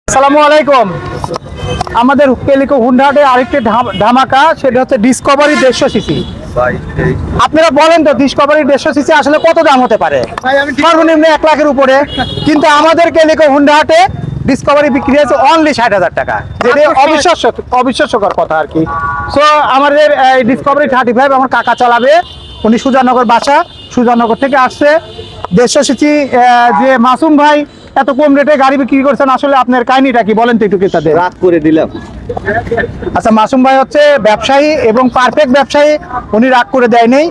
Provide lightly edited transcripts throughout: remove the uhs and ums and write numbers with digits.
আসসালামু আলাইকুম। আমাদের কেলিকো হুন্ডা হাটে আরেকটি ধামাকা, সেটা হচ্ছে ডিসকভারি 150 সিসি। আপনারা বলেন তো ডিসকভারি 150 সিসি আসলে কত দাম হতে পারে? সর্বনিম্ন 1 লাখের উপরে, কিন্তু আমাদের কেলিকো হুন্ডা হাটে ডিসকভারি বিক্রি হয়েছে অনলি 60,000 টাকা, যেটা অবিশ্বাস্যকর কথা আর কি। সো আমাদের এই ডিসকভারি 35 আমার কাকা চালাবে, উনি সুজানগর বাসা, সুজানগর থেকে আসছে। 150 সিসি যে মাসুম ভাই এত কম রেটে গাড়ি বিক্রি করছেন, আসলে আপনার কাহিনীটা কি বলেন তো একটু ক্রেতাদের। রাত করে দিলাম। আচ্ছা, মাসুম ভাই হচ্ছে ব্যবসায়ী এবং পারফেক্ট ব্যবসায়ী, উনি রাগ করে দেয় নেই,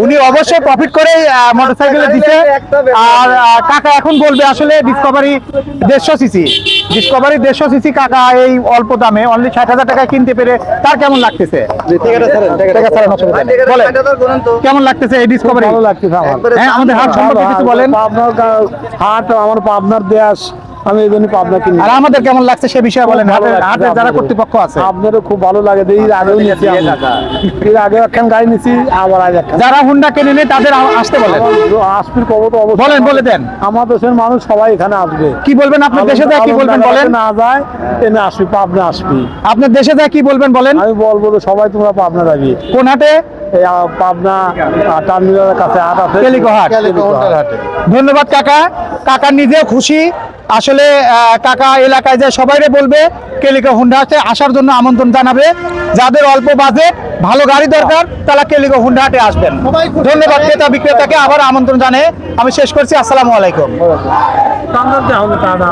উনি অবশ্যই প্রফিট করে মোটরসাইকেলে দিতে। আর কাকা এখন বলবে আসলে ডিসকভারি 150 সিসি কাকা এই অল্প দামে অনলি 60,000 টাকায় কিনতে পেরে তার কেমন লাগতেছে? বলেন, কেমন লাগতেছে এই ডিসকভারি? ভালো লাগতেছে আমার। হ্যাঁ, আমাদের হাট সম্পর্কে কিছু বলেন। পাবনার হাট আমার পাবনার দেশ, আমি এই জন্য পাবনা কিনি। আর আমাদের কেমন লাগছে সে বিষয়ে বলেন। ভালো লাগছে হাটের যারা আপনাদের। কর্তৃপক্ষ আছে আপনারও খুব ভালো লাগে, এর আগেও নিচ্ছি, এর আগেও একখান গাড়ি নিচ্ছি, আবার আজ একখান। যারা হুন্ডা কিনে নেয় তাদের আসতে বলেন। আসবির খবর তো অবশ্যই বলেন, বলে দেন। আমার দেশের মানুষ সবাই এখানে আসবে। কি বলবেন আপনার দেশে যায়, কি বলবেন বলেন। না যায় এনে আসবি, পাবনা আসবি। আপনার দেশে যায় কি বলবেন বলেন। আমি বলবো তো সবাই তোমরা পাবনা যাবি। কোন হাটে? এই পাবনা টার্মিনালের কাছে হাট আছে, কেলিকো হাট। ধন্যবাদ কাকা। কাকা নিজেও খুশি আসলে। কাকা এলাকায় যায় সবাইরে বলবে কেলিকো হুন্ডা হাটে আসার জন্য আমন্ত্রণ জানাবে। যাদের অল্প বাজেট ভালো গাড়ি দরকার তারা কেলিকো হুন্ডা হাটে আসবেন। ধন্যবাদ ক্রেতা বিক্রেতাকে আবার আমন্ত্রণ জানিয়ে আমি শেষ করছি। আসসালামু আলাইকুম। টানা